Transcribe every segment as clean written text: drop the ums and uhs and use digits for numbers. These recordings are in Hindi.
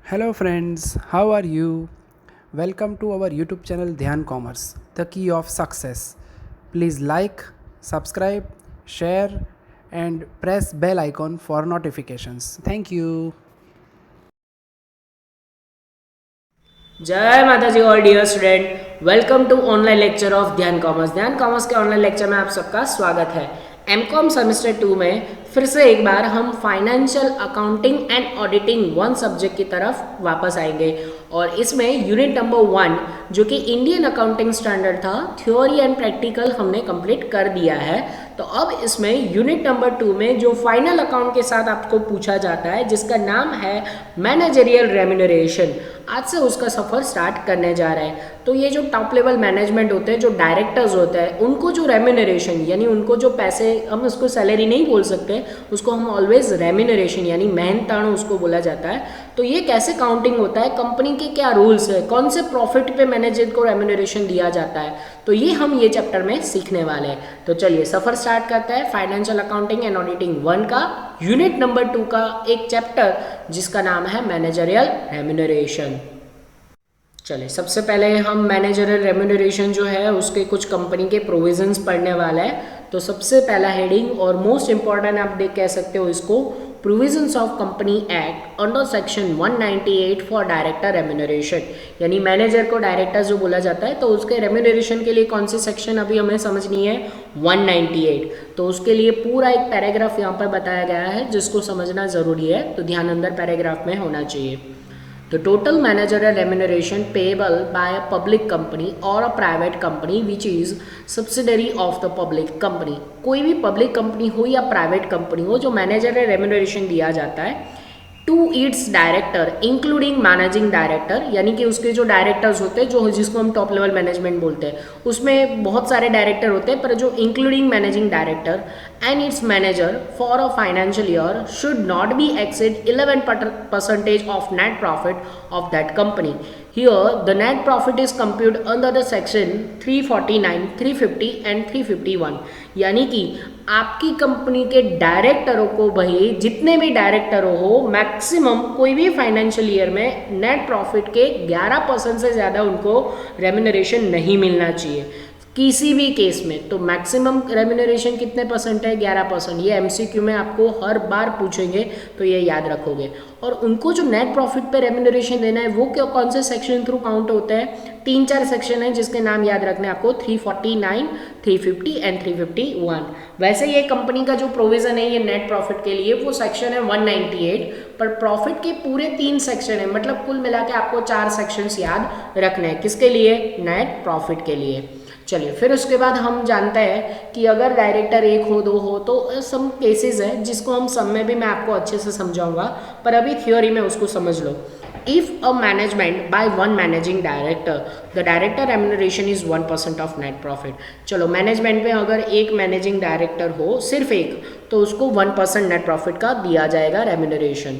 Hello, friends, how are you? Welcome to our YouTube channel Dhyan Commerce, the key of success. Please like, subscribe, share, and press bell icon for notifications. Thank you. जय माता जी all dear student, welcome to online lecture of Dhyan commerce. Dhyan commerce के ऑनलाइन लेक्चर में आप सबका स्वागत है। एमकॉम सेमेस्टर 2 में फिर से एक बार हम financial accounting and auditing one subject की तरफ वापस आएंगे और इसमें यूनिट नंबर 1 जो कि इंडियन अकाउंटिंग स्टैंडर्ड था, थ्योरी एंड प्रैक्टिकल हमने कंप्लीट कर दिया है। तो अब इसमें यूनिट नंबर 2 में जो फाइनल अकाउंट के साथ आपको पूछा जाता है जिसका नाम है मैनेजरियल रेम्यूनरेशन, आज से उसका सफ़र स्टार्ट करने जा रहे हैं। तो ये जो टॉप लेवल मैनेजमेंट होते हैं, जो डायरेक्टर्स होते हैं, उनको जो रेम्यूनरेशन यानी उनको जो पैसे, हम उसको सैलरी नहीं बोल सकते, उसको हम ऑलवेज रेम्यूनरेशन यानी मेहनताणु उसको बोला जाता है। तो ये कैसे काउंटिंग होता है, कंपनी के क्या रूल्स है, कौन से प्रॉफिट पे मैनेजर को रेम्यूनरेशन दिया जाता है, तो ये हम ये चैप्टर में सीखने वाले हैं। तो चलिए सफ़र स्टार्ट करते हैं फाइनेंशियल अकाउंटिंग एंड ऑडिटिंग 1 का यूनिट नंबर 2 का एक चैप्टर जिसका नाम है मैनेजरियल रेम्यूनरेशन। चलिए सबसे पहले हम मैनेजरियल रेम्यूनरेशन जो है उसके कुछ कंपनी के प्रोविजंस पढ़ने वाला है। तो सबसे पहला हेडिंग और मोस्ट इंपॉर्टेंट आप देख कह सकते हो इसको, provisions of company act under section 198 for director remuneration, यानी मैनेजर को डायरेक्टर जो बोला जाता है तो उसके रेम्यूनरेशन के लिए कौन सी सेक्शन अभी हमें समझनी है, 198। तो उसके लिए पूरा एक पैराग्राफ यहाँ पर बताया गया है जिसको समझना ज़रूरी है, तो ध्यान अंदर पैराग्राफ में होना चाहिए। The total managerial remuneration payable by a public company or a private company which is subsidiary of the public company, कोई भी पब्लिक कंपनी हो या प्राइवेट कंपनी हो, जो मैनेजरियल रेम्यूनरेशन दिया जाता है to its director including managing director, यानी कि उसके जो डायरेक्टर्स होते हैं, जो जिसको हम टॉप लेवल मैनेजमेंट बोलते हैं, उसमें बहुत सारे डायरेक्टर होते हैं, पर जो including managing director and it's manager for a financial year should not be exceed 11% of net profit of that company. Here the net profit is computed under the section 349, 350 and 351, यानी कि आपकी कंपनी के डायरेक्टरों को, भाई जितने भी डायरेक्टर हो, मैक्सिमम कोई भी फाइनेंशियल ईयर में नेट प्रॉफिट के 11% से ज़्यादा उनको रेम्यूनरेशन नहीं मिलना चाहिए किसी भी केस में। तो मैक्सिमम रेम्यूनरेशन कितने परसेंट है, 11%। ये एमसीक्यू में आपको हर बार पूछेंगे तो ये याद रखोगे। और उनको जो नेट प्रॉफिट पे रेम्यूनरेशन देना है वो क्या, कौन से सेक्शन थ्रू काउंट होता है, 3-4 सेक्शन है जिसके नाम याद रखने आपको, 349, 350 एंड 351। वैसे ये कंपनी का जो प्रोविजन है ये नेट प्रॉफिट के लिए, वो सेक्शन है 198, पर प्रॉफिट के पूरे 3 सेक्शन है, मतलब कुल मिला के आपको 4 सेक्शंस याद रखने हैं। किसके लिए, नेट प्रॉफिट के लिए। चलिए फिर उसके बाद हम जानते हैं कि अगर डायरेक्टर 1 हो 2 हो तो सम केसेस है जिसको हम सब में भी मैं आपको अच्छे से समझाऊंगा, पर अभी थ्योरी में उसको समझ लो। If a management by one managing director the director remuneration is 1% of net profit. चलो मैनेजमेंट में अगर एक मैनेजिंग डायरेक्टर हो, सिर्फ एक, तो उसको 1% नेट प्रॉफिट का दिया जाएगा रेम्यूनरेशन।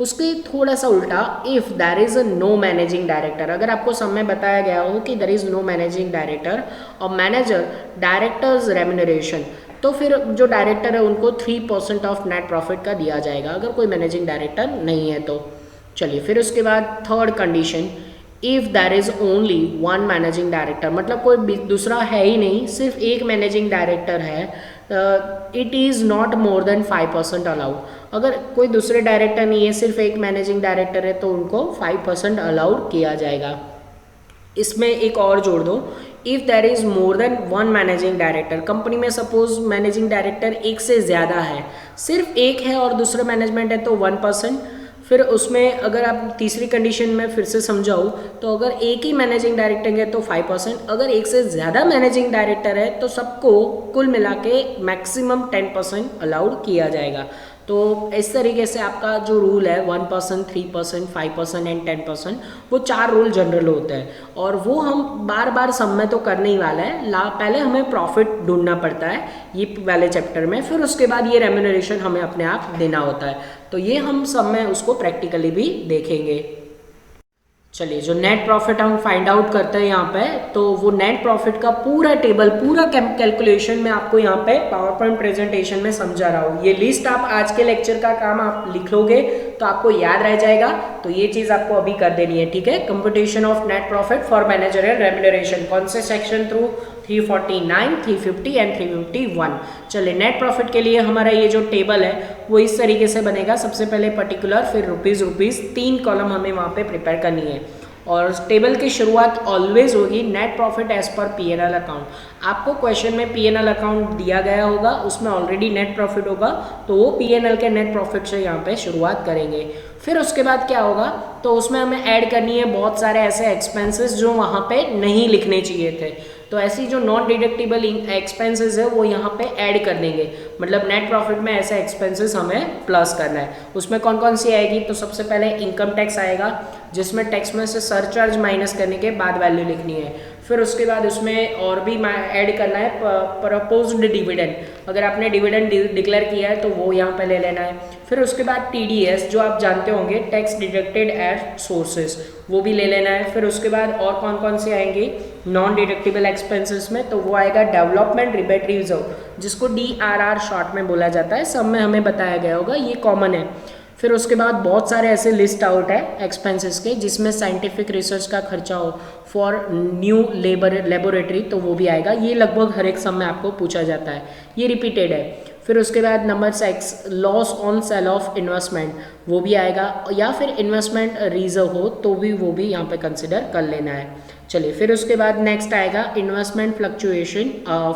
उसके थोड़ा सा उल्टा, if there is a no managing director, अगर आपको समय बताया गया हो कि there is no managing director और मैनेजर डायरेक्टर्स रेम्यूनरेशन, तो फिर जो डायरेक्टर है उनको 3% ऑफ नेट प्रॉफिट का दिया जाएगा अगर कोई मैनेजिंग डायरेक्टर नहीं है तो। चलिए फिर उसके बाद third condition, if there is only one managing director, मतलब कोई दूसरा है ही नहीं, सिर्फ एक मैनेजिंग डायरेक्टर है, it is not more than 5% allowed. अगर कोई दूसरे डायरेक्टर नहीं है, सिर्फ एक मैनेजिंग डायरेक्टर है, तो उनको 5% अलाउड किया जाएगा। इसमें एक और जोड़ दो, if there is more than one managing director, company में सपोज मैनेजिंग डायरेक्टर एक से ज़्यादा है, सिर्फ एक है और दूसरा मैनेजमेंट है, तो 1%। फिर उसमें अगर आप तीसरी कंडीशन में फिर से समझाओ, तो अगर एक ही मैनेजिंग डायरेक्टर है तो 5%, अगर एक से ज़्यादा मैनेजिंग डायरेक्टर है तो सबको कुल मिला के मैक्सिमम 10% अलाउड किया जाएगा। तो इस तरीके से आपका जो रूल है 1%, 3%, 5% एंड 10%, वो 4 रूल जनरल होते हैं और वो हम बार बार सब में तो करने ही वाला है। पहले हमें प्रॉफिट ढूंढना पड़ता है ये वाले चैप्टर में, फिर उसके बाद ये रेम्यूनरेशन हमें अपने आप देना होता है। तो ये हम सब में उसको प्रैक्टिकली भी देखेंगे। चलिए, जो नेट प्रॉफिट हम फाइंड आउट करते हैं यहाँ पे, तो वो नेट प्रॉफिट का पूरा टेबल, पूरा कैलकुलेशन मैं आपको यहाँ पे पावर पॉइंट प्रेजेंटेशन में समझा रहा हूँ। ये लिस्ट आप आज के लेक्चर का काम आप लिख लोगे तो आपको याद रह जाएगा, तो ये चीज़ आपको अभी कर देनी है, ठीक है। Computation of net profit for managerial remuneration, कौन से सेक्शन थ्रू? 349, 350 एंड 351। चलिए, नेट प्रॉफिट के लिए हमारा ये जो टेबल है वो इस तरीके से बनेगा। सबसे पहले पर्टिकुलर, फिर रुपीज़, 3 कॉलम हमें वहाँ पे प्रिपेयर करनी है। और टेबल की शुरुआत ऑलवेज होगी net profit as per PNL account. आपको क्वेश्चन में पीएनएल अकाउंट दिया गया होगा, उसमें ऑलरेडी नेट प्रॉफिट होगा, तो वो पीएनएल के नेट प्रॉफिट से यहाँ पे शुरुआत करेंगे। फिर उसके बाद क्या होगा, तो उसमें हमें ऐड करनी है बहुत सारे ऐसे एक्सपेंसेस जो वहाँ पे नहीं लिखने चाहिए थे। तो ऐसी जो नॉन डिडक्टिबल एक्सपेंसेस है वो यहाँ पे ऐड कर देंगे, मतलब नेट प्रॉफिट में ऐसे एक्सपेंसेस हमें प्लस करना है। उसमें कौन कौन सी आएगी, तो सबसे पहले इनकम टैक्स आएगा, जिसमें टैक्स में से सरचार्ज माइनस करने के बाद वैल्यू लिखनी है। फिर उसके बाद उसमें और भी ऐड करना है प्रपोज्ड डिविडेंड, अगर आपने डिविडेंड डिक्लेयर किया है तो वो यहाँ पे ले लेना है। फिर उसके बाद टीडीएस, जो आप जानते होंगे, टैक्स डिडक्टेड एट सोर्सेस, वो भी ले लेना है। फिर उसके बाद और कौन कौन से आएंगे नॉन डिडक्टिबल एक्सपेंसेस में, तो वो आएगा डेवलपमेंट रिबेट रिजर्व, जिसको DRR शॉर्ट में बोला जाता है, सब में हमें बताया गया होगा, ये कॉमन है। फिर उसके बाद बहुत सारे ऐसे लिस्ट आउट है एक्सपेंसेस के, जिसमें साइंटिफिक रिसर्च का खर्चा हो फॉर न्यू लेबोरेटरी, तो वो भी आएगा। ये लगभग हर एक सम में आपको पूछा जाता है, ये रिपीटेड है। फिर उसके बाद number 6, loss on sale of investment, वो भी आएगा, या फिर इन्वेस्टमेंट रिजर्व हो तो भी वो भी यहाँ पे कंसिडर कर लेना है। चलिए, फिर उसके बाद नेक्स्ट आएगा इन्वेस्टमेंट फ्लक्चुएशन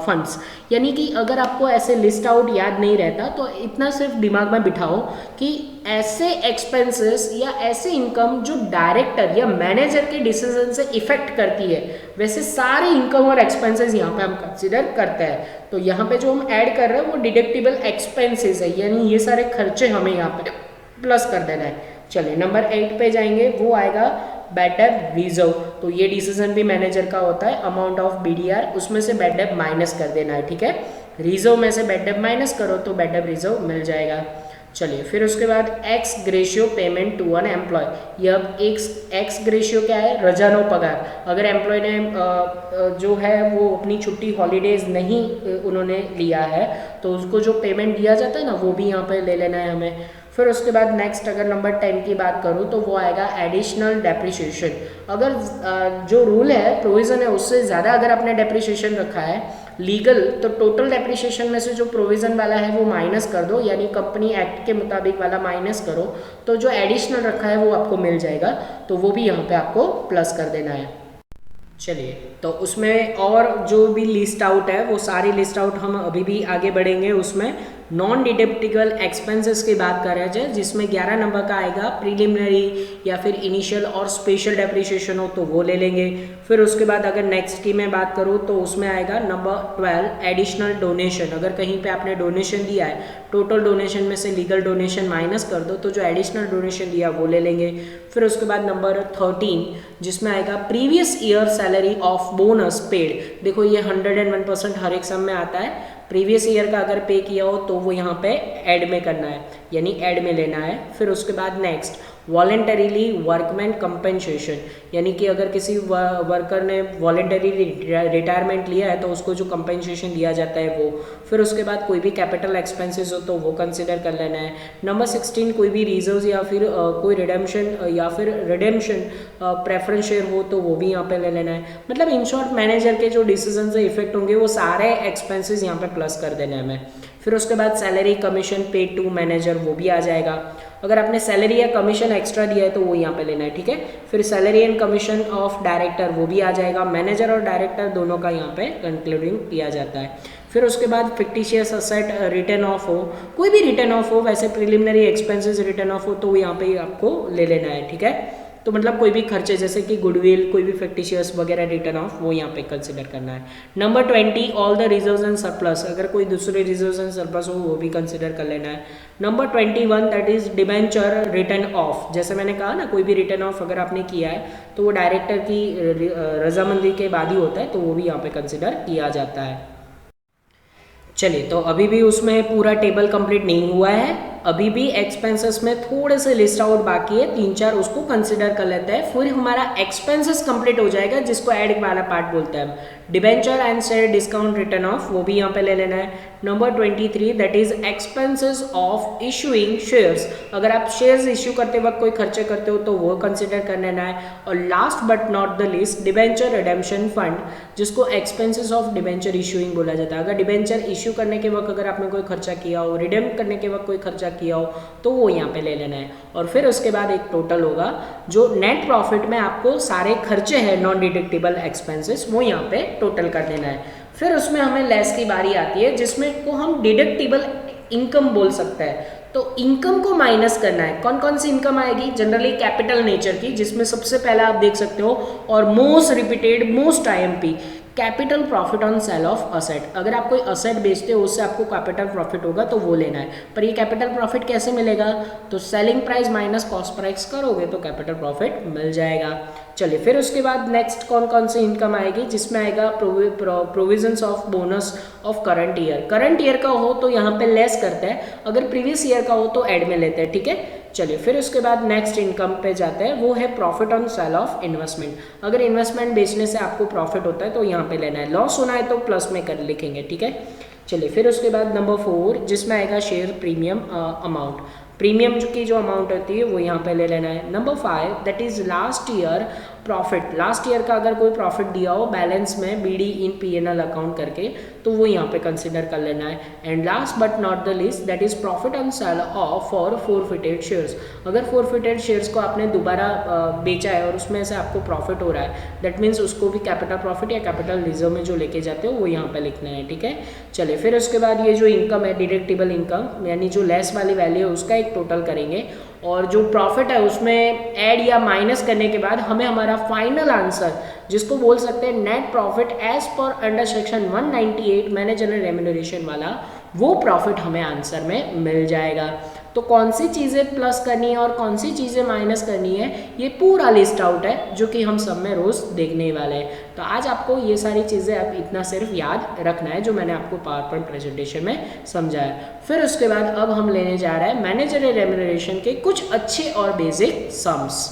फंड्स, यानी कि अगर आपको ऐसे लिस्ट आउट याद नहीं रहता तो इतना सिर्फ दिमाग में बिठाओ कि ऐसे एक्सपेंसेस या ऐसे इनकम जो डायरेक्टर या मैनेजर के डिसीजन से इफेक्ट करती है, वैसे सारे इनकम और एक्सपेंसेस यहाँ पे हम कंसिडर करते हैं। तो यहाँ पे जो हम ऐड कर रहे हैं वो डिडक्टिबल एक्सपेंसेस है, यानी ये सारे खर्चे हमें यहाँ पे प्लस कर देना है। चलिए, नंबर 8 पे जाएंगे, वो आएगा बैड डेब्ट रिजर्व। तो ये डिसीजन भी मैनेजर का होता है, अमाउंट ऑफ BDR, उसमें से बैड डेब्ट माइनस कर देना है, ठीक है। रिजर्व में से बैड डेब्ट माइनस करो तो बैड डेब्ट रिजर्व मिल जाएगा। चलिए, फिर उसके बाद ex gratia payment to an employee, ये अब एक्स ग्रेशियो क्या है, रजानो पगार। अगर एम्प्लॉय ने जो है वो अपनी छुट्टी हॉलीडेज नहीं उन्होंने लिया है तो उसको जो पेमेंट दिया जाता है ना, वो भी यहाँ पे ले लेना है हमें। फिर उसके बाद नेक्स्ट अगर नंबर 10 की बात करूँ तो वो आएगा एडिशनल डेप्रिसिएशन। अगर जो रूल है, प्रोविज़न है, उससे ज़्यादा अगर आपने डेप्रिसिएशन रखा है लीगल, तो टोटल डेप्रिसिएशन में से जो प्रोविज़न वाला है वो माइनस कर दो, यानी कंपनी एक्ट के मुताबिक वाला माइनस करो, तो जो एडिशनल रखा है वो आपको मिल जाएगा, तो वो भी यहाँ पे आपको प्लस कर देना है। चलिए, तो उसमें और जो भी लिस्ट आउट है वो सारी लिस्ट आउट हम अभी भी आगे बढ़ेंगे। उसमें नॉन डिडक्टिबल एक्सपेंसेस की बात कर रहे हैं, जिसमें 11 नंबर का आएगा प्रीलिमिनरी या फिर इनिशियल और स्पेशल डेप्रिसिएशन हो तो वो ले लेंगे। फिर उसके बाद अगर नेक्स्ट की मैं बात करूँ तो उसमें आएगा नंबर 12 एडिशनल डोनेशन। अगर कहीं पे आपने डोनेशन दिया है, टोटल डोनेशन में से लीगल डोनेशन माइनस कर दो तो जो एडिशनल डोनेशन दिया वो ले लेंगे। फिर उसके बाद नंबर 13 जिसमें आएगा previous year salary of bonus paid. देखो ये 101% हर एक सम में आता है, प्रीवियस ईयर का अगर पे किया हो तो वो यहाँ पे ऐड में करना है, यानी ऐड में लेना है। फिर उसके बाद नेक्स्ट वॉलेंटरीली वर्कमैन कंपेंसेशन, यानी कि अगर किसी वर्कर ने वॉलेंटरी रिटायरमेंट लिया है तो उसको जो कंपेंसेशन दिया जाता है वो। फिर उसके बाद कोई भी कैपिटल एक्सपेंसेस हो तो वो कंसिडर कर लेना है। नंबर 16 कोई भी रिजर्व्स या फिर कोई रिडेम्पशन प्रेफरेंस शेयर हो तो वो भी यहाँ पे ले लेना है। मतलब इन शॉर्ट मैनेजर के जो डिसीजन से इफेक्ट होंगे वो सारे एक्सपेंसेस यहाँ पे प्लस कर देना है हमें। फिर उसके बाद salary commission paid to manager वो भी आ जाएगा। अगर आपने सैलरी या कमीशन एक्स्ट्रा दिया है तो वो यहाँ पे लेना है, ठीक है। फिर salary and commission of director वो भी आ जाएगा। मैनेजर और डायरेक्टर दोनों का यहाँ पे कंक्लूडिंग किया जाता है। फिर उसके बाद फिक्टिशियस असेट रिटर्न ऑफ हो, कोई भी रिटर्न ऑफ हो, वैसे प्रिलिमिनरी एक्सपेंसेस रिटर्न ऑफ हो तो वो यहाँ पे आपको ले लेना है, ठीक है। तो मतलब कोई भी खर्चे जैसे कि गुडविल, कोई भी फिक्टिशियस वगैरह रिटर्न ऑफ वो यहाँ पे कंसिडर करना है। Number 20 all the reserves and surplus, अगर कोई दूसरे रिजर्व्स एंड सरप्लस हो वो भी कंसिडर कर लेना है। Number 21 that is debenture return of. जैसे मैंने कहा ना, कोई भी रिटर्न ऑफ अगर आपने किया है तो वो डायरेक्टर की रजामंदी के बाद ही होता है, तो वो भी यहाँ पे कंसिडर किया जाता है। चलिए, तो अभी भी उसमें पूरा टेबल कंप्लीट नहीं हुआ है, अभी भी एक्सपेंसेस में थोड़े से लिस्ट आउट बाकी है, 3-4 उसको कंसिडर कर लेते हैं, फिर हमारा एक्सपेंसेस कंप्लीट हो जाएगा, जिसको ऐड वाला पार्ट बोलते हैं। Debenture and share discount return of, वो भी यहाँ पे ले लेना है। Number 23 that is expenses of issuing shares, अगर आप शेयर्स इश्यू करते वक्त कोई खर्चे करते हो तो वो कंसिडर कर लेना है। और last but not the least debenture redemption fund, जिसको एक्सपेंसेस ऑफ डिबेंचर इशूइंग बोला जाता है। अगर डिबेंचर इश्यू करने के वक्त अगर आपने कोई खर्चा किया हो, रिडेम करने के वक्त कोई खर्चा किया हो, तो वो यहाँ पे ले लेना है। और फिर उसके बाद एक टोटल होगा, जो नेट प्रॉफिट में आपको सारे खर्चे हैं नॉन डिडक्टेबल एक्सपेंसेस, वो यहाँ पे टोटल कर देना है। फिर उसमें हमें लेस की बारी आती है, जिसमें को हम डिडक्टेबल इनकम बोल सकते हैं। तो इनकम को माइनस करना है। कौन कौन सी इनकम आएगी? जनरली कैपिटल नेचर की, जिसमें सबसे पहला आप देख सकते हो और most repeated, most IMP, capital profit on sale of asset. अगर आप कोई असेट बेचते हो उससे आपको कैपिटल प्रॉफिट होगा तो वो लेना है। पर ये कैपिटल प्रॉफिट कैसे मिलेगा? तो selling price minus cost price करोगे तो कैपिटल प्रॉफिट मिल जाएगा। चलिए, फिर उसके बाद नेक्स्ट कौन कौन सी इनकम आएगी, जिसमें आएगा provisions of bonus of current year. Current year का हो तो यहाँ पे लेस करते हैं, अगर प्रीवियस ईयर का हो तो ऐड में लेते हैं, ठीक है। चलिए, फिर उसके बाद नेक्स्ट इनकम पे जाते हैं, वो है profit on sale of investment. अगर इन्वेस्टमेंट बेचने से आपको प्रॉफिट होता है तो यहाँ पे लेना है, लॉस होना है तो प्लस में कर लिखेंगे, ठीक है। चलिए, फिर उसके बाद नंबर 4, जिसमें आएगा शेयर प्रीमियम अमाउंट। प्रीमियम की जो अमाउंट होती है वो यहाँ पे ले लेना है। Number 5 that is last year profit. Last year का अगर कोई प्रॉफिट दिया हो बैलेंस में बीडी इन पीएनएल अकाउंट करके, तो वो यहाँ पे कंसिडर कर लेना है। And last but not the least that is profit on sale of for forfeited shares. अगर फोरफिटेड शेयर्स को आपने दोबारा बेचा है और उसमें से आपको प्रॉफिट हो रहा है, दैट मीन्स उसको भी कैपिटल प्रॉफिट या कैपिटल रिजर्व में जो लेके जाते हो वो यहाँ पे लिखना है, ठीक है। चलिए, फिर उसके बाद ये जो इनकम है डिडक्टेबल इनकम, यानी जो लेस वाली वैल्यू है उसका एक टोटल करेंगे, और जो प्रॉफिट है उसमें ऐड या माइनस करने के बाद हमें हमारा फाइनल आंसर, जिसको बोल सकते हैं net profit as per under section 198 manager remuneration वाला, वो प्रॉफिट हमें आंसर में मिल जाएगा। तो कौन सी चीज़ें प्लस करनी है और कौन सी चीज़ें माइनस करनी है, ये पूरा लिस्ट आउट है, जो कि हम सब में रोज़ देखने वाले हैं। तो आज आपको ये सारी चीज़ें अब इतना सिर्फ याद रखना है, जो मैंने आपको पावर पॉइंट प्रेजेंटेशन में समझाया। फिर उसके बाद अब हम लेने जा रहे हैं मैनेजरियल रेम्यूनरेशन के कुछ अच्छे और बेसिक सम्स।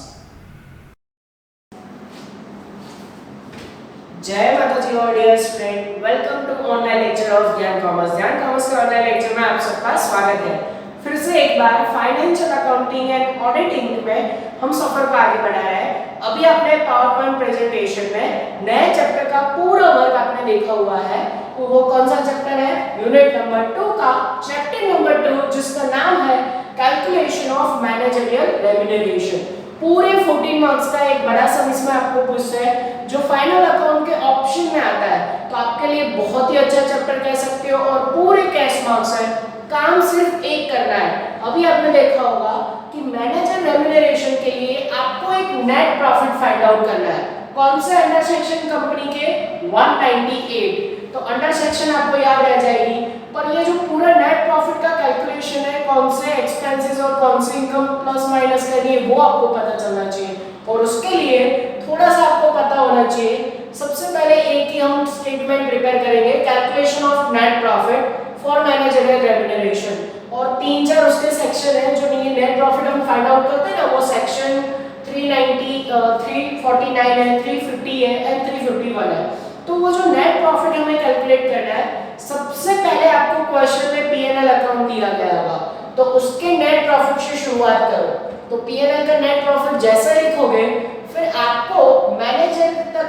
जय माता जी और dear friend, welcome to online lecture of Gyan commerce. Gyan commerce के ऑनलाइन लेक्चर में आप सबका स्वागत है। फिर से एक बार फाइनेंशियल अकाउंटिंग एंड ऑडिटिंग में हम सफर को आगे बढ़ा रहे हैं। अभी आपने पावर पॉइंट प्रेजेंटेशन में नए चैप्टर का पूरा वर्क आपने देखा हुआ है। वो कौन सा चैप्टर है? यूनिट नंबर 2 का चैप्टर नंबर 2, जिसका नाम है कैलकुलेशन ऑफ मैनेजरियल रेम्यूनरेशन। पूरे 14 मार्क्स का एक बड़ा सम इसमें आपको पूछता है, जो फाइनल अकाउंट के ऑप्शन में आता है। तो आपके लिए बहुत ही अच्छा चैप्टर कह सकते हो, और पूरे कैश मार्क्स है। काम सिर्फ एक करना है। अभी आपने देखा होगा कि मैनेजर रेम्यूनरेशन के लिए आपको एक नेट प्रॉफिट फाइंड आउट करना है। कौन से अंडर सेक्शन कंपनी के? 198। तो अंडर सेक्शन आपको याद रह जाएगी, पर ये जो पूरा नेट प्रॉफिट का कैलकुलेशन है, कौन से एक्सपेंसेस और कौन सी इनकम प्लस माइनस करनी है, वो आपको पता चलना चाहिए। और उसके लिए थोड़ा सा आपको पता होना चाहिए। सबसे पहले एक ही हम स्टेटमेंट प्रिपेयर करेंगे, calculation of net profit for managerial remuneration, और 3-4 उसके सेक्शन है जो ये नेट प्रॉफिट हम फाइंड आउट करते हैं ना, वो सेक्शन 390, 349 है, 350 है एंड 351 है। तो वो जो नेट प्रॉफिट हमें कैलकुलेट करना है, सबसे पहले आपको क्वेश्चन में पीएनएल अकाउंट दिया गया होगा, तो उसके नेट प्रॉफिट से शुरुआत करो। तो पीएनएल का नेट प्रॉफिट जैसे लिखोगे, फिर आपको मैनेजर तक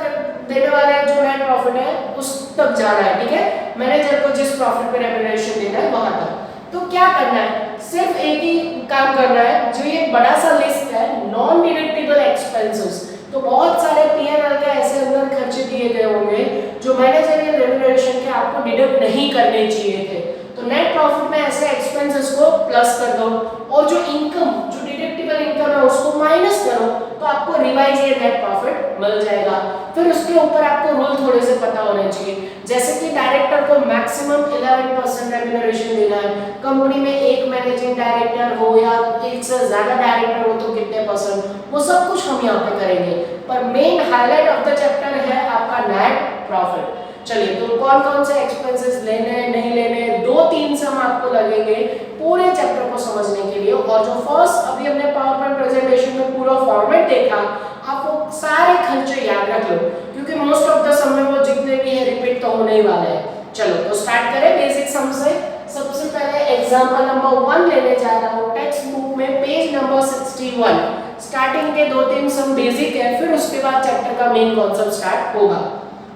देने वाले जो नेट प्रॉफिट है उस तक जाना है, ठीक है। मैनेजर को जिस प्रॉफिट पे रेम्यूनरेशन देना है वहां तक। तो क्या करना है? सिर्फ एक ही काम करना है, जो ये बड़ा सा लिस्ट है नॉन डिडक्टेबल एक्सपेंसेस। तो बहुत सारे पीएनएल के ऐसे अंदर खर्चे दिए गए होंगे जो मैनेजरियल रेम्यूनरेशन के आपको डिडक्ट नहीं करने चाहिए थे। तो नेट प्रॉफिट में ऐसे एक्सपेंसेस को प्लस कर दो, और जो इनकम, जो डिडक्टेबल इनकम है उसको माइनस करो, तो आपको रिवाइज ये नेट प्रॉफिट मिल जाएगा। फिर उसके ऊपर आपको रूल थोड़े से पता होने चाहिए, जैसे कि डायरेक्टर को मैक्सिमम 11% रेम्यूनरेशन देना है। कंपनी में एक मैनेजिंग डायरेक्टर हो या एक से ज्यादा डायरेक्टर हो तो कितने परसेंट, वो सब कुछ हम यहाँ पे करेंगे। पर main highlight of the chapter है आपका नेट प्रॉफिट। चलिए, तो कौन कौन से एक्सपेंसेस लेने हैं नहीं लेने हैं, 2-3 सम आपको लगेंगे पूरे चैप्टर को समझने के लिए। और जो फर्स्ट अभी हमने पावर पॉइंट प्रेजेंटेशन में पूरा फॉर्मेट देखा, आप वो सारे खर्चे याद रख लो, क्योंकि मोस्ट ऑफ द सम में वो जितने भी है रिपीट तो होने ही वाले हैं। चलो, तो स्टार्ट करें बेसिक सम से। सबसे पहले एग्जांपल नंबर 1 लेने जा रहा हूँ टेक्स्ट बुक में, पेज नंबर 61। स्टार्टिंग के 2-3 सम बेसिक है, फिर उसके बाद चैप्टर का मेन कॉन्सेप्ट स्टार्ट होगा।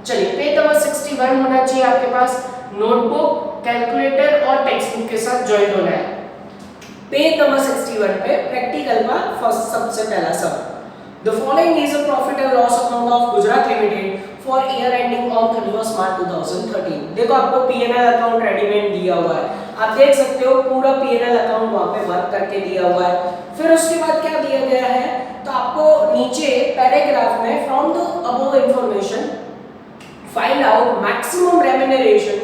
चलिए, पेज नंबर 61 होना चाहिए आपके पास, नोटबुक, कैलकुलेटर और टेक्स्ट बुक के साथ ज्वाइन होना है। पेज नंबर 61 पे प्रैक्टिकल का फर्स्ट सबसे पहला sum, the following is a profit and loss account of Gujarat limited for year ending on 31 March 2013। देखो, आपको पीएनएल अकाउंट रेडीमेड दिया हुआ है, आप देख सकते हो पूरा पीएनएल अकाउंट वहां पे वर्क करके दिया हुआ है। फिर उसके बाद क्या दिया गया है, तो आपको नीचे पैराग्राफ में from the above information find out maximum remuneration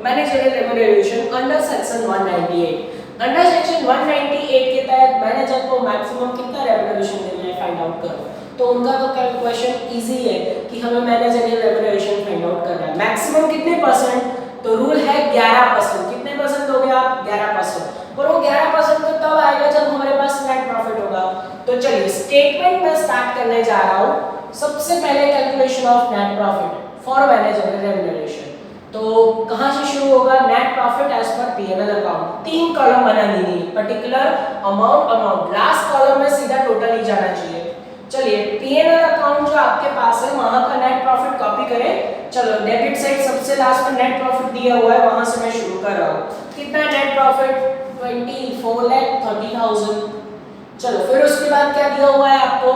managerial remuneration under section 198। Under section 198 के तहत मैनेजर को मैक्सिमम कितना रेम्यूनरेशन देना है फाइंड आउट करो। तो उनका तो क्वेश्चन इजी है कि हमें मैनेजरियल रेम्यूनरेशन फाइंड आउट करना है। मैक्सिमम कितने परसेंट, तो रूल है 11%। कितने परसेंट दोगे आप, 11%। पर वो 11% तो तब आएगा जब हमारे पास नेट प्रॉफिट होगा। तो चलिए, स्टेटमेंट में स्टार्ट करने जा रहा हूँ। सबसे पहले calculation of net profit for managerial remuneration. तो कहां से शुरू होगा, net profit as per PNL account. 3 column बना दीजिए, पर्टिकुलर, अमाउंट, लास्ट कॉलम में सीधा टोटल ही जाना चाहिए। चलिए, पीएनएल अकाउंट जो आपके पास है वहां का नेट प्रॉफिट कॉपी करें। चलो, डेबिट साइड सबसे लास्ट में नेट प्रॉफिट दिया हुआ है, वहां से मैं शुरू कर रहा हूं। कितना नेट प्रॉफिट, 24,30,000। चलो, फिर उसके बाद क्या दिया हुआ है आपको,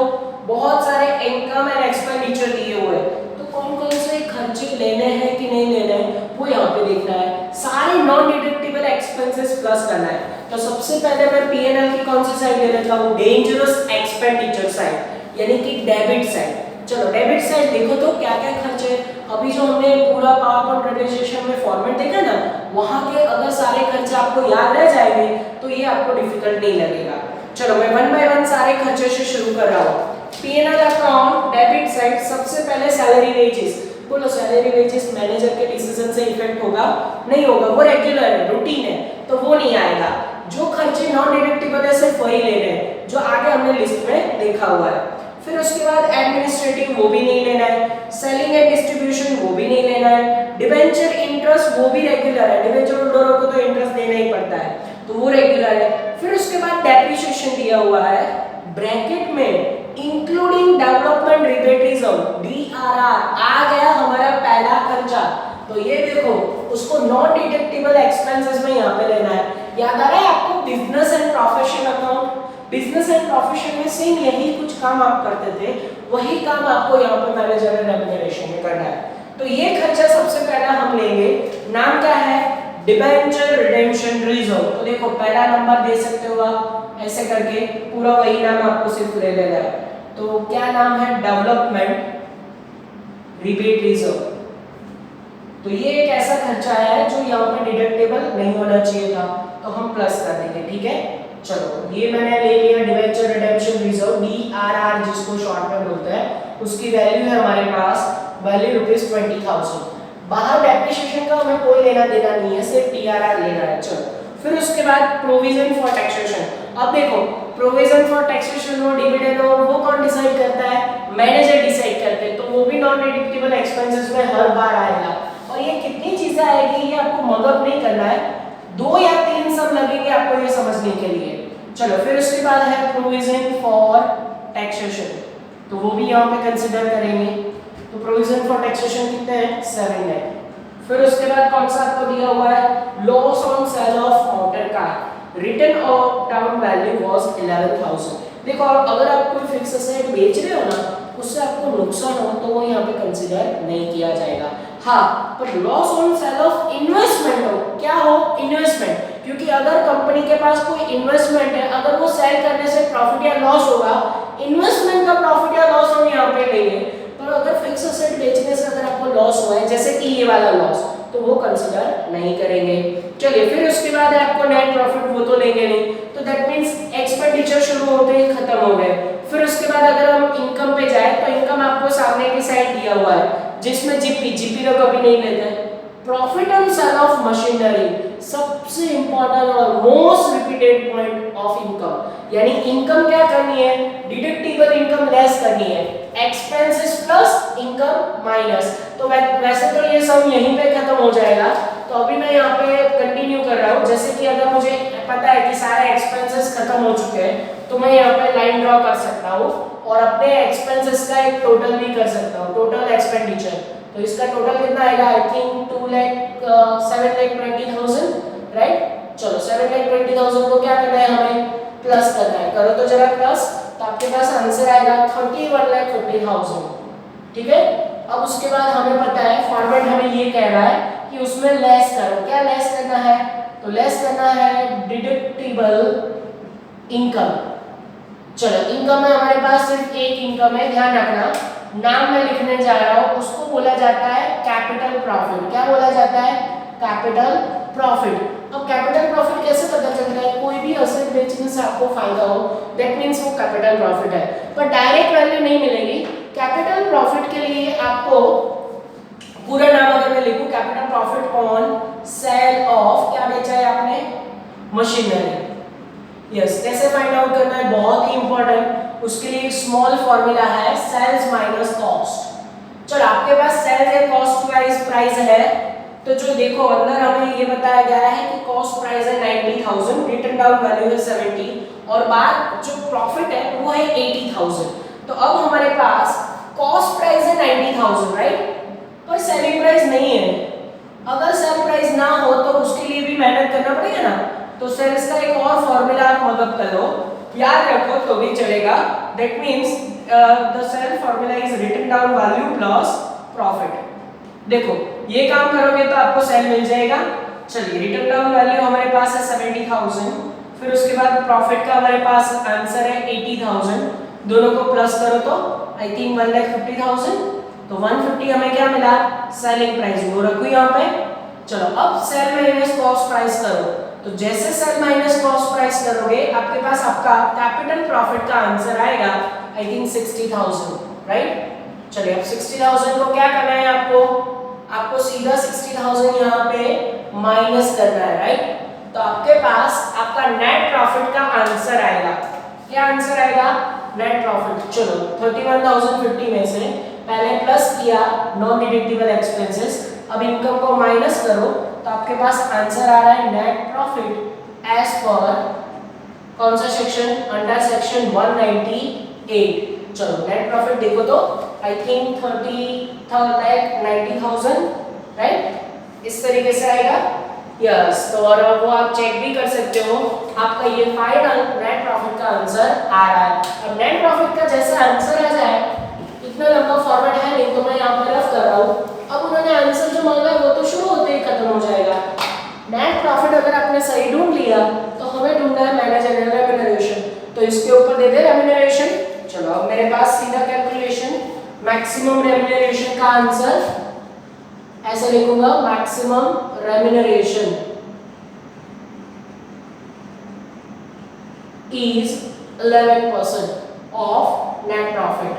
बहुत सारे इनकम एंड एक्सपेंडिचर दिए हुए हैं। तो कौन कौन से खर्चे लेने हैं कि नहीं लेने हैं वो यहाँ पे देखना है। सारे नॉन डिडक्टिबल एक्सपेंसेस प्लस करना है। तो सबसे पहले मैं पीएनएल की कौन सी साइड ले लेता हूँ, डेंजरस एक्सपेंडिचर साइड, यानी कि डेबिट साइड। चलो, डेबिट साइड देखो तो क्या क्या खर्चे। अभी जो हमने पूरा पावर पॉइंट प्रेजेंटेशन में फॉर्मेट देखा ना, वहां के अगर सारे खर्चे आपको याद रह जाएंगे तो ये आपको डिफिकल्ट नहीं लगेगा। चलो, मैं 1 बाय 1 सारे खर्चे से शुरू कर रहा हूँ। पीएनएल अकाउंट डेबिट साइड, सबसे पहले सैलरी वेजेस। बोलो, सैलरी वेजेस मैनेजर के डिसीजन से इफेक्ट होगा, नहीं होगा, वो रेगुलर है, रूटीन है, तो वो नहीं आएगा। जो खर्चे नॉन डिडक्टिबल है सिर्फ वही लेने हैं जो आगे हमने लिस्ट में देखा हुआ है। फिर उसके बाद एडमिनिस्ट्रेटिव, वो भी नहीं लेना है। सेलिंग एंड डिस्ट्रीब्यूशन, वो भी नहीं लेना है। डिबेंचर इंटरेस्ट, वो भी रेगुलर है, डिबेंचर होल्डरों को तो इंटरेस्ट देना ही पड़ता है, तो वो रेगुलर है। फिर उसके बाद डेप्रिसिएशन दिया हुआ है ब्रैकेट में, इंक्लूडिंग डेवलपमेंट रिबेटिज्म, डीआरआर आ गया हमारा पहला खर्चा। तो ये देखो, उसको नॉन डिडक्टिबल एक्सपेंसेस में यहाँ पे लेना है। याद आ रहा है आपको business and profession account, business and profession में सेम यही कुछ काम आप करते थे, वही काम आपको यहाँ पे मैनेजरियल रेम्यूनरेशन में करना है। तो ये खर्चा सबसे पहला हम लेंगे, नाम क्या है, डिबेंचर रिडेम्पशन रिजर्व। तो देखो, पहला नंबर दे सकते हो आप ऐसे करके, पूरा वही नाम आपको सिर्फ ले लेना है। तो क्या नाम है, डेवलपमेंट रिबेट रिजर्व। तो ये एक ऐसा खर्चा है जो यहाँ पे डिडक्टेबल नहीं होना चाहिए था, तो हम प्लस कर देंगे, ठीक है। चलो, ये मैंने ले लिया डिबेंचर रिडेम्पशन रिजर्व, डीआरआर जिसको शॉर्ट में बोलते हैं। उसकी वैल्यू है हमारे पास, वैल्यू ₹20,000। बाहर डेप्रिसिएशन का हमें कोई लेना देना नहीं है, सिर्फ डीआरआर लेना है। चलो, फिर उसके बाद प्रोविजन फॉर टैक्सेशन। अब देखो, प्रोविजन फॉर टैक्सेशन हो, डिविडेंड हो, वो कौन डिसाइड करता है, मैनेजर डिसाइड करते हैं। तो वो भी नॉन डिडक्टिबल एक्सपेंसेस में हर बार आएगा। और ये कितनी चीजें आएगी ये आपको मगअप नहीं करना है, 2 या 3 सब लगेंगे आपको ये समझने के लिए। चलो, फिर उसके बाद है प्रोविजन फॉर टैक्सेशन, तो वो भी यहाँ पे कंसिडर करेंगे। तो प्रोविजन फॉर टैक्सेशन कितने हैं, 7 है। फिर उसके बाद कौन सा आपको दिया हुआ है, loss on sale of motor car, return of down value was 11,000। देखो, अगर आप कोई फिक्स एसेट बेच रहे हो ना, उससे आपको नुकसान हो तो वो यहाँ पे कंसीडर नहीं किया जाएगा। हाँ, पर loss on sale of investment हो, क्या हो, इन्वेस्टमेंट, क्योंकि अगर कंपनी के पास कोई इन्वेस्टमेंट है, अगर वो सेल करने से प्रॉफिट या लॉस होगा, इन्वेस्टमेंट का प्रॉफिट या लॉस हम यहाँ पे लेंगे। पर अगर फिक्स एसेट बेचने से अगर आपको लॉस हुआ है, जैसे कि ये वाला लॉस, तो वो कंसीडर नहीं करेंगे। चलिए, फिर उसके बाद है आपको नेट प्रॉफिट, वो तो लेंगे नहीं, तो दैट मींस एक्सपेंडिचर शुरू होते ही खत्म हो गए। फिर उसके बाद अगर हम इनकम पे जाए तो इनकम आपको सामने की साइड दिया हुआ है, जिसमें जीपी तो कभी नहीं लेते। Profit on sale of machinery, सबसे इंपॉर्टेंट और most repeated point of income, यानी इनकम क्या करनी है, डिडक्टिबल इनकम लेस करनी है, एक्सपेंसेस प्लस इनकम माइनस। तो वैसे तो ये सब यहीं पे खत्म हो जाएगा, तो अभी मैं यहाँ पे कंटिन्यू कर रहा हूँ। जैसे कि अगर मुझे पता है कि सारे एक्सपेंसेस खत्म हो चुके हैं, तो मैं यहाँ पे लाइन ड्रॉ कर सकता हूँ और अपने एक्सपेंसेस का एक टोटल भी कर सकता हूँ, टोटल एक्सपेंडिचर। तो इसका टोटल कितना आएगा, आई थिंक 7,20,000, राइट। चलो 7,20,000 को क्या करना है, हमें प्लस करना है। करो तो जरा प्लस, तो आपके पास आंसर आएगा 31,50,000, ठीक है। अब उसके बाद हमें पता है फॉर्मेट हमें ये कह रहा है कि उसमें लेस करो, क्या लेस करना है, तो लेस करना है डिडक्टिबल इनकम। चलो इनकम में हमारे पास सिर्फ एक इनकम है, ध्यान रखना, नाम मैं लिखने जा रहा हूँ, उसको बोला जाता है कैपिटल प्रॉफिट। क्या बोला जाता है, कैपिटल प्रॉफिट। अब कैपिटल प्रॉफिट कैसे पता चलता है, कोई भी असेट बेचने से आपको फायदा हो, दैट मींस वो कैपिटल प्रॉफिट है, पर डायरेक्ट वैल्यू नहीं मिलेगी। कैपिटल प्रॉफिट के लिए आपको पूरा नाम अगर मैं लिखूं, capital profit on sale of, क्या बेचा है आपने, मशीनरी। यस, कैसे फाइंड आउट करना है, बहुत ही इंपॉर्टेंट, उसके लिए एक स्मॉल फॉर्मूला है, सेल्स माइनस कॉस्ट। चलो आपके पास सेल्स है, कॉस्ट प्राइस है, तो जो देखो अंदर हमें ये बताया गया है कि कॉस्ट प्राइस है 90,000, रिटन डाउन वैल्यू है 70 और बाद जो प्रॉफिट है वो है 80,000। तो अब हमारे पास कॉस्ट प्राइस है 90,000, राइट, पर सेलिंग प्राइस नहीं है। अगर सेल प्राइस ना हो तो उसके लिए भी मेहनत करना पड़ेगा ना, तो सेल्स का एक और फॉर्मूला आप मदद कर लो, याद रखो तो भी चलेगा, that means the sale formula is written down value plus profit. देखो ये काम करोगे तो आपको सेल मिल जाएगा। चलिए रिटन डाउन वैल्यू हमारे पास है 70,000, फिर उसके बाद प्रॉफिट का हमारे पास आंसर है 80,000, दोनों को प्लस करो तो आई थिंक 1,50,000, तो 150 हमें क्या मिला, सेलिंग प्राइस, वो रखो यहाँ पे। चलो अब सेल माइनस कॉस्ट प्राइस करो, तो जैसे सेल माइनस कॉस्ट प्राइस करोगे आपके पास आपका कैपिटल प्रॉफिट का आंसर आएगा आई थिंक 60,000, राइट। चलिए अब 60,000 को क्या करना है, आपको सीधा 60,000 यहाँ पे माइनस करना है, राइट। तो आपके पास आपका नेट प्रॉफिट का आंसर आएगा, क्या आंसर आएगा, नेट प्रॉफिट। चलो 31,050 में से पहले प्लस किया नॉन डिडक्टिबल एक्सपेंसेस, अब इनकम को माइनस करो, तो आपके पास आंसर आ रहा है नेट प्रॉफिट एज पर कौन सा सेक्शन, अंडर सेक्शन 198। चलो नेट प्रॉफिट देखो तो आई थिंक 90,000, राइट, इस तरीके से आएगा। यस, तो और वो आप चेक भी कर सकते हो, आपका ये फाइनल नेट प्रॉफिट का आंसर आ रहा है। अब नेट प्रॉफिट का जैसा आंसर आ जाए, इतना लंबा फॉर्मेट है नहीं तो मैं यहाँ पर रफ कर रहा हूँ। अब उन्होंने आंसर जो मांगा है वो तो शुरू होते ही खत्म हो जाएगा। नेट प्रॉफिट अगर आपने सही ढूंढ लिया तो हमें ढूंढना है मैनेजरियल रेम्यूनरेशन, तो इसके ऊपर दे दे रेम्यूनरेशन। चलो अब मेरे पास सीधा कैलकुलेशन, मैक्सिमम रेम्यूनरेशन का आंसर ऐसे लिखूंगा, maximum remuneration is 11% of net profit.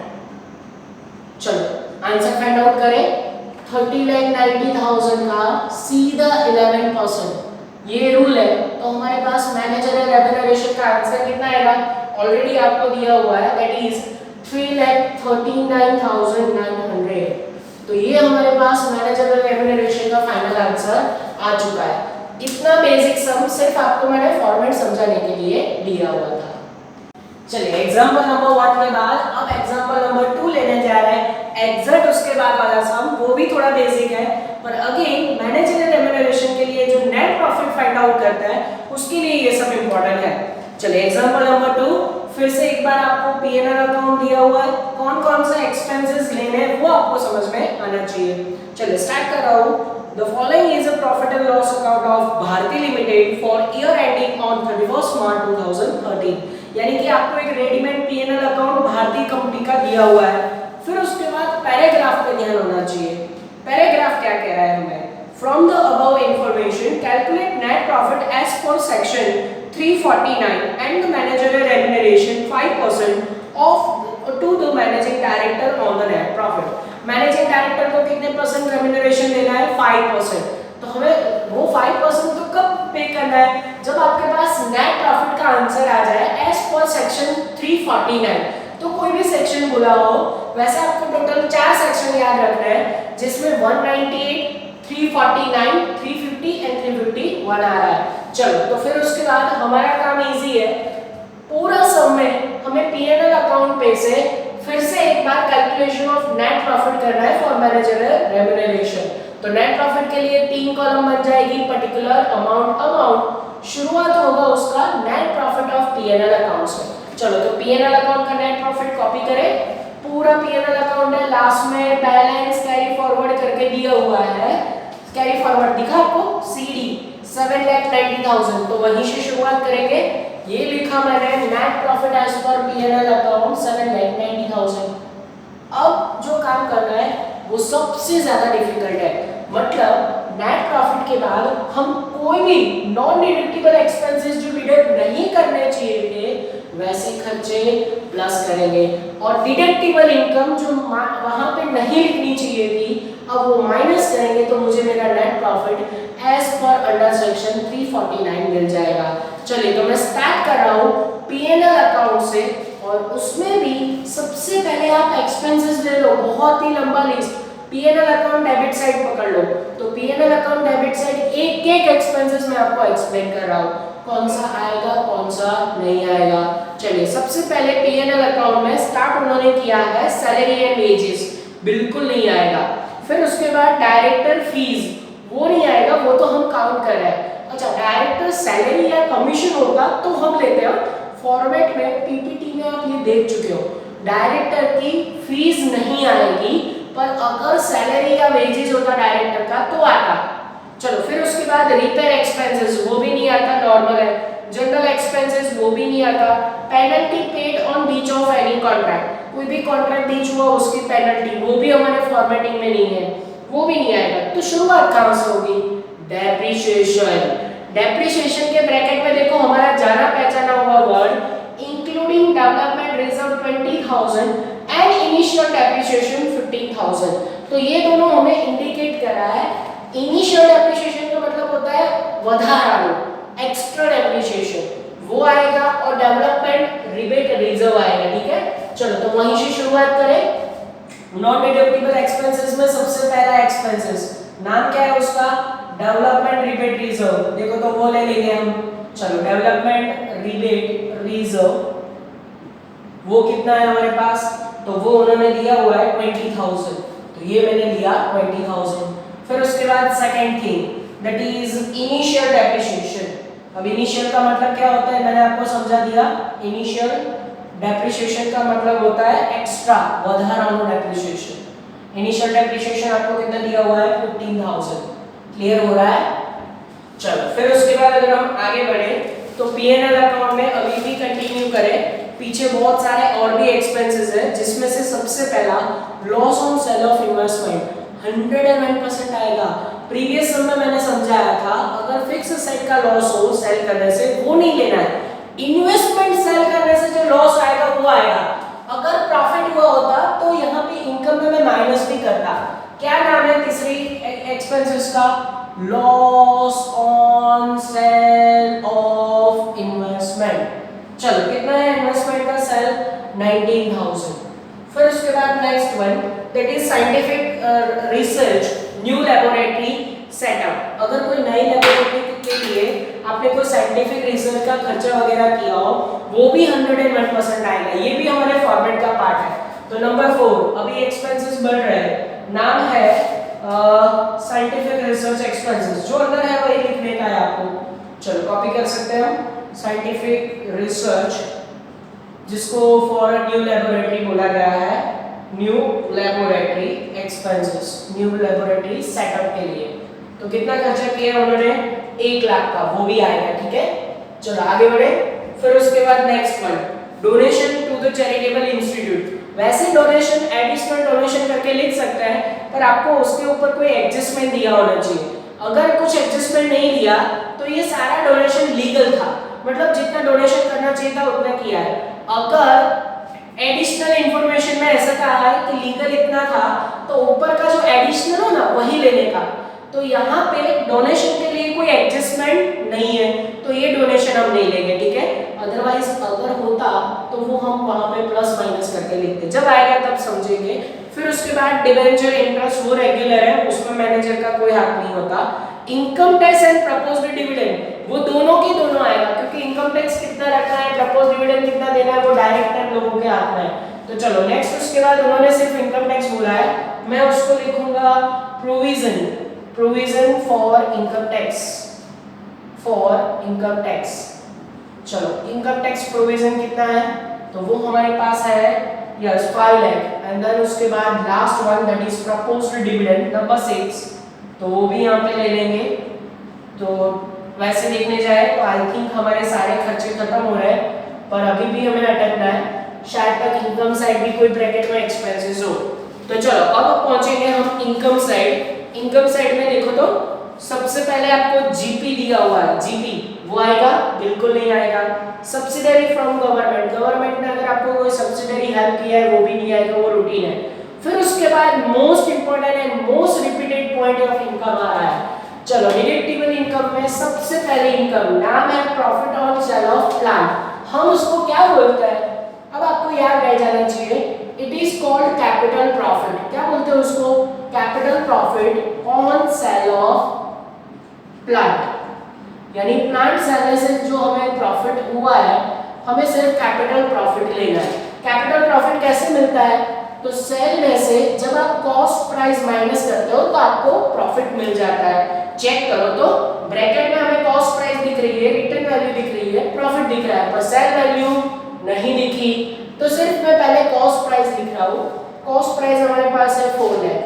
चलो आंसर फाइंड आउट करें, 30,90,000 का सीधा 11%, ये रूल है। तो हमारे पास मैनेजरियल रेम्यूनरेशन का आंसर कितना आएगा, ऑलरेडी आपको दिया हुआ है, दैट इज 3,39,900। तो ये हमारे पास मैनेजरियल रेम्यूनरेशन का फाइनल आंसर आ चुका है। इतना बेसिक सम सिर्फ आपको मैंने फॉर्मेट समझाने के लिए दिया हुआ था। चलिए एग्जांपल नंबर 1 के बाद अब एग्जांपल नंबर 2 लेने जा रहे हैं। एग्जैक्ट उसके बाद वाला सम वो भी थोड़ा बेसिक है, पर अगेन मैनेजरियल रेम्यूनरेशन के लिए जो नेट प्रॉफिट फाइंड आउट करता है उसके लिए ये सब इंपॉर्टेंट है। चलिए एग्जांपल नंबर 2, फिर से एक बार आपको पीएनएल अकाउंट दिया हुआ है, कौन कौन से एक्सपेंसेस लेने हैं वो आपको समझ में आना चाहिए। चलिए स्टार्ट कर रहा हूँ। The following is a profit and loss account of Bharti Limited for year ending on 31st March 2013। यानी कि आपको एक readymade PNL account Bharti company का दिया हुआ है। फिर उसके बाद पैराग्राफ पे ध्यान होना चाहिए। पैराग्राफ क्या कह रहा है हमें, from the above information calculate net profit as per section 349 and the managerial remuneration 5% of to the managing director on the net profit. Managing director को कितने % रेम्यूनरेशन देना है? 5%। तो हमें वो 5% तो कब पे करना है? जब आपके पास नेट प्रॉफिट का आंसर आ जाए एज पर सेक्शन 349। तो कोई भी सेक्शन बोला हो, वैसे आपको टोटल 4 सेक्शन याद रखना है, जिसमें 198, 349, 350 एंड 351 आ रहा है। चलो तो फिर उसके बाद हमारा काम इजी है, पूरा सम में हमें P&L अकाउंट पे से फिर से एक बार कैलकुलेशन ऑफ नेट प्रॉफिट करना है फॉर मैनेजरियल रेम्यूनरेशन। तो नेट प्रॉफिट के लिए 3 कॉलम बन जाएगी, पर्टिकुलर अमाउंट शुरुआत होगा उसका net profit of P&L account से। चलो तो P&L अकाउंट का नेट प्रॉफिट कॉपी करें, पूरा P&L अकाउंट है, लास्ट में बैलेंस कैरी फॉरवर्ड करके दिया हुआ है, कैरी फॉरवर्ड दिखा आपको, CD 7,90,000। तो वहीं से शुरुआत करेंगे, ये लिखा मैंने नेट प्रॉफिट एज पर P&L अकाउंट 7,90,000। अब जो काम करना है वो सबसे ज्यादा डिफिकल्ट है, मतलब नेट प्रॉफिट के बाद हम कोई भी नॉन डिडक्टिबल एक्सपेंसेस जो डिडक्ट नहीं करने चाहिए थे वैसे खर्चे प्लस करेंगे, और डिडक्टिबल इनकम जो वहां पे नहीं लिखनी चाहिए थी अब वो माइनस करेंगे, तो मुझे मेरा net profit as per under section 349 मिल जाएगा। चलिए तो मैं स्टार्ट कर रहा हूँ P&L अकाउंट से, और उसमें भी सबसे पहले आप एक्सपेंसेस ले लो, बहुत ही लंबा list. P&L account debit side पकड़ लो, तो P&L अकाउंट डेबिट साइड एक एक एक्सपेंसेस मैं आपको एक्सप्लेन कर रहा हूँ, कौन सा आएगा कौन सा नहीं आएगा। चलिए सबसे पहले P&L अकाउंट में स्टार्ट उन्होंने किया है सैलरी एंड वेजेस, बिल्कुल नहीं आएगा। फिर उसके बाद डायरेक्टर फीस, वो नहीं आएगा, वो तो हम काउंट कर रहे हैं। अच्छा डायरेक्टर सैलरी या कमीशन होता तो हम लेते हैं, फॉर्मेट में पीपीटी में आप ये देख चुके हो, डायरेक्टर की फीस नहीं आएगी, पर अगर सैलरी या वेजेस होता डायरेक्टर का तो आता। चलो फिर उसके बाद रिपेयर एक्सपेंसेस, वो भी नहीं आता, नॉर्मल है। जनरल एक्सपेंसेस, वो भी नहीं आता। Penalty paid on breach of any contract, कोई भी कॉन्ट्रैक्ट ब्रीच हुआ उसकी पेनल्टी, वो भी हमारे फॉर्मेटिंग में नहीं है, वो भी नहीं आएगा। तो शुरुआत कहां से होगी? डेप्रिसिएशन। डेप्रिसिएशन के ब्रैकेट में देखो हमारा जाना पहचाना हुआ word including development reserve 20,000 and initial depreciation 15,000। तो ये दोनों हमें इंडिकेट कर रहा है, इनिशियल डेप्रिसिएशन का मतलब होता है વધારાનું, एक्स्ट्रा डेप्रिसिएशन वो आएगा, और डेवलपमेंट रिबेट रिजर्व आएगा, ठीक है। चलो तो वहीं से शुरुआत करें। नॉन डिडक्टिबल एक्सपेंसेस में सबसे पहला एक्सपेंसेस नाम क्या है उसका? Development rebate reserve. देखो तो वो ले लेंगे हम। चलो डेवलपमेंट रिबेट रिजर्व वो कितना है हमारे पास? तो वो उन्होंने दिया हुआ है 20,000, तो ये मैंने लिया 20,000। फिर उसके बाद second thing that is initial depreciation. अब इनिशियल का मतलब क्या होता है मैंने आपको समझा दिया। इनिशियल डेप्रिसिएशन का मतलब होता है एक्स्ट्रा, વધારાનું डेप्रिसिएशन। इनिशियल डेप्रिसिएशन आपको कितना दिया हुआ है? 15,000। क्लियर हो रहा है? चलो फिर उसके बाद अगर हम आगे बढ़े तो P&L अकाउंट में अभी भी कंटिन्यू करें, पीछे बहुत सारे और भी एक्सपेंसेस हैं, जिसमें से सबसे पहला loss on sale of investment 101% आएगा। प्रीवियस सम में मैंने समझाया था, अगर फिक्स एसेट का लॉस हो सेल करने से वो नहीं लेना है, इन्वेस्टमेंट सेल करने से जो लॉस आएगा वो आएगा। अगर प्रॉफिट हुआ होता तो यहाँ पे इनकम में मैं माइनस भी करता। क्या नाम है तीसरी एक्सपेंसेस का? Loss on sale of investment. चलो कितना है इन्वेस्टमेंट का सेल? 19,000। फिर उसके बाद next one that is scientific research new laboratory setup. अगर कोई नई लैबोरेटरी के लिए आपने कोई साइंटिफिक रिसर्च का खर्चा वगैरह किया हो वो भी 101% आएगा, ये भी हमारे फॉर्मेट का पार्ट है। तो नंबर 4 अभी एक्सपेंसेस बढ़ रहे हैं, नाम है साइंटिफिक रिसर्च एक्सपेंसेस, जो अंदर है वही लिखने का है आपको। चलो कॉपी कर सकते हैं हम, साइंटिफिक रिसर्च जिसको फॉर न्यू लैबोरेटरी बोला गया है, new laboratory expenses, new laboratory setup के लिए। तो कितना खर्चा किया उन्होंने? 1 लाख का, वो भी आएगा, ठीक है। चलो आगे बढ़े। फिर उसके बाद next one donation to the charitable institute. वैसे डोनेशन एडिशनल डोनेशन करके लिख सकते हैं, पर आपको उसके ऊपर कोई एडजस्टमेंट दिया होना चाहिए। अगर कुछ एडजस्टमेंट नहीं दिया तो ये सारा डोनेशन लीगल था, मतलब जितना डोनेशन करना चाहिए था उतना किया है। अगर एडिशनल इंफॉर्मेशन में ऐसा कहा है कि लीगल इतना था तो ऊपर का जो एडिशनल हो ना वही लेने का। तो यहाँ पे डोनेशन के लिए कोई एडजस्टमेंट नहीं है, तो ये डोनेशन हम नहीं लेंगे, ठीक है। अदरवाइज अगर होता तो वो हम वहाँ पे प्लस माइनस करके लिखते, जब आएगा तब समझेंगे। फिर उसके बाद डिबेंचर इंटरेस्ट वो रेगुलर है, उसमें मैनेजर का कोई हाथ नहीं होता। Income tax and proposed dividend वो दोनों की दोनों आएगा, क्योंकि इनकम टैक्स कितना रखना है, प्रपोज्ड डिविडेंड कितना देना है, वो डायरेक्टर लोगों के हाथ में है। तो चलो नेक्स्ट, उसके बाद उन्होंने सिर्फ इनकम टैक्स बोला है, मैं उसको लिखूंगा provision, provision for income tax, for income tax. चलो इनकम टैक्स प्रोविजन कितना है, तो वो हमारे पास है यस 5 लाख। एंड देन उसके बाद last one that is proposed dividend number 6, तो वो भी यहाँ पे ले लेंगे। तो वैसे देखने जाए तो आई थिंक हमारे सारे खर्चे खत्म हो रहे हैं, पर अभी भी हमें अटकना है, शायद तक इनकम साइड भी कोई ब्रैकेट में एक्सपेंसेस हो। तो चलो अब पहुंचेंगे हम इनकम साइड। इनकम साइड में देखो तो सबसे पहले आपको जीपी दिया हुआ है, जीपी वो आएगा, बिल्कुल नहीं आएगा। सब्सिडरी फ्रॉम गवर्नमेंट, गवर्नमेंट ने अगर आपको कोई सब्सिडरी हेल्प किया है वो भी नहीं आएगा, वो रूटीन है। फिर उसके बाद most important and most repeated point of income आ रहा है। चलो डिडक्टिबल इनकम में सबसे पहले इनकम नाम है profit on sale of plant, हम उसको क्या बोलते हैं, अब आपको याद रह जाना चाहिए, it is called capital profit. क्या बोलते हैं उसको, capital profit on sale of plant. यानी प्लांट सेल से जो हमें प्रॉफिट हुआ है, हमें सिर्फ कैपिटल प्रॉफिट लेना है। कैपिटल प्रॉफिट कैसे मिलता है, तो सेल में से जब आप कॉस्ट प्राइस माइनस करते हो तो आपको प्रॉफिट मिल जाता है। चेक करो तो ब्रैकेट में हमें कॉस्ट प्राइस दिख रही है, रिटर्न वैल्यू दिख रही है, प्रॉफिट दिख रहा है, पर सेल वैल्यू नहीं दिखी। तो सिर्फ मैं पहले कॉस्ट प्राइस लिख रहा हूँ। कॉस्ट प्राइस हमारे पास है 4 लाख।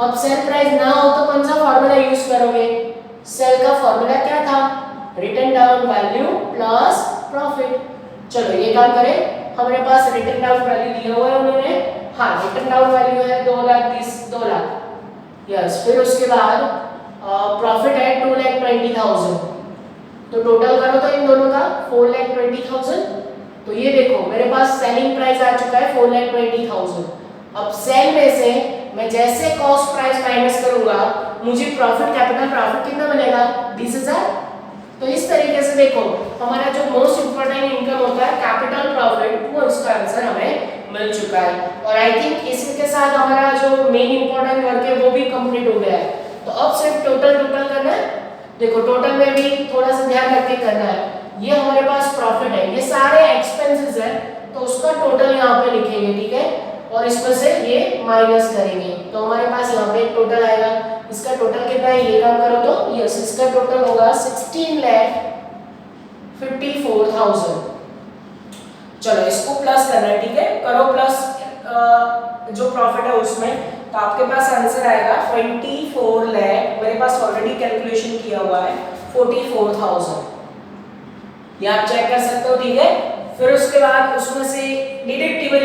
अब सेल प्राइस ना हो तो कौन सा फॉर्मूला यूज करोगे, सेल का फॉर्मूला क्या था, return down value plus profit. चलो ये काम करें, हमारे पास रिटर्न डाउन वैल्यू दिया हुआ है उन्होंने, हाँ रिटर्न डाउन वैल्यू है 2 लाख यस। फिर उसके बाद प्रॉफिट है 2,20,000, तो टोटल करो तो इन दोनों का 4,20,000। तो ये देखो मेरे पास सेलिंग प्राइस आ चुका है 4,20,000। अब सेल में से मैं जैसे कॉस्ट प्राइस माइनस करूंगा मुझे प्रॉफिट, कैपिटल प्रॉफिट कितना मिलेगा, 20,000। तो इस तरीके से देखो हमारा जो मोस्ट इंपोर्टेंट इनकम होता है कैपिटल प्रॉफिट, वो इसका आंसर हमें मिल चुका है। और आई थिंक इसके साथ हमारा जो मेन इंपोर्टेंट वर्क है वो भी कंप्लीट हो गया है। तो अब सिर्फ टोटल करना है। देखो टोटल में भी थोड़ा सा ध्यान रख के करना है। ये हमारे पास प्रॉफिट है, ये सारे एक्सपेंसेस है, तो उसका टोटल यहाँ पे लिखेंगे, ठीक है, और इसमें से ये माइनस करेंगे, तो हमारे पास यहाँ पे एक टोटल आएगा। इसका टोटल कितना है, ये काम करो तो यस, इसका टोटल होगा 16,54,000। चलो इसको प्लस करना है, ठीक है, करो प्लस जो प्रॉफिट है उसमें, तो आपके पास आंसर आएगा 24 लाख। मेरे पास ऑलरेडी कैलकुलेशन किया हुआ है 44,000, ये आप चेक कर सकते हो, ठीक है। फिर उसके बाद उसमें से डिडक्टिबल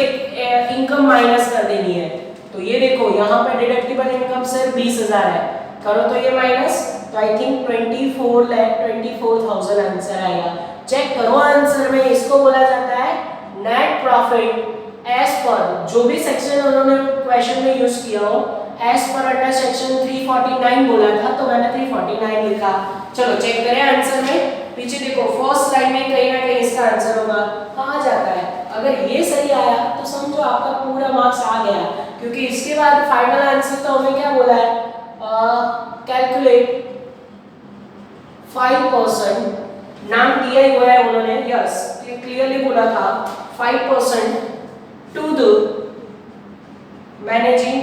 इनकम माइनस कर देनी है। तो ये देखो यहाँ पे डिडक्टिबल इनकम सिर्फ 20,000 है, करो तो ये माइनस, तो आई थिंक 24,24,000 आंसर आएगा। चेक करो आंसर में, इसको बोला जाता है नेट प्रॉफिट एज पर, जो भी सेक्शन उन्होंने क्वेश्चन में यूज किया हो, एज पर अंडर सेक्शन 349 बोला था, तो मैंने 349 लिखा। चलो चेक करें आंसर में, पीछे देखो फर्स्ट लाइन में कहीं ना कहीं इसका आंसर होगा, आ जाता है। अगर ये सही आया तो समझो आपका पूरा मार्क्स आ गया, क्योंकि इसके बाद फाइनल आंसर तो हमें क्या बोला है, कैलकुलेट 5%, नाम दिया ही हुआ है उन्होंने, यस क्लियरली बोला था 5% to the managing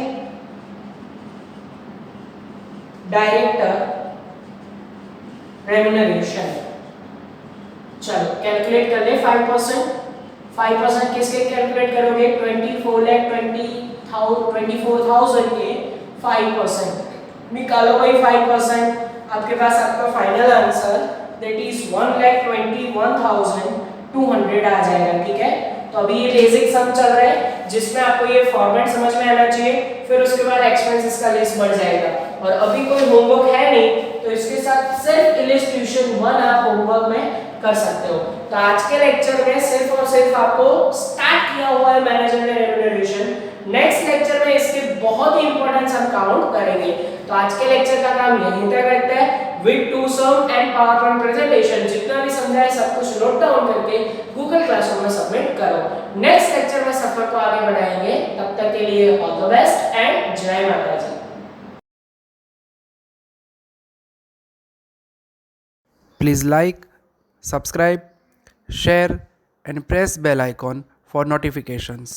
director remuneration. चलो कैलकुलेट कर ले 5% किसके कैलकुलेट करोगे, 24,20,000 के 5% निकालो भाई 5%, आपके पास आपका फाइनल आंसर दैट इज 1,21,200 आ जाएगा, ठीक है। तो अभी ये बेसिक सम चल रहा है जिसमें आपको ये फॉर्मेट समझ में आना चाहिए, फिर उसके बाद एक्सपेंसेस का लिस्ट बढ़ जाएगा। और अभी कोई होमवर्क है नहीं, तो इसके साथ सिर्फ इलस्ट्रेशन 1 आप होमवर्क में कर सकते हो। तो आज के लेक्चर में सिर्फ और सिर्फ आपको स्टार्ट किया हुआ है मैनेजमेंट रेम्यूनरेशन। नेक्स्ट लेक्चर में इसके बहुत ही इंपॉर्टेंस हम काउंट करेंगे। तो आज के लेक्चर का काम यहीं तक रखते हैं। With to sum and PowerPoint presentation जितना भी समझाया सब कुछ नोट डाउन करके गूगल क्लासरूम में सबमिट करो। नेक्स्ट लेक्चर में सफर को आगे बढ़ाएंगे। तब तक के लिए ऑल द बेस्ट एंड जय माता जी। Please like, subscribe, share and press bell icon for notifications.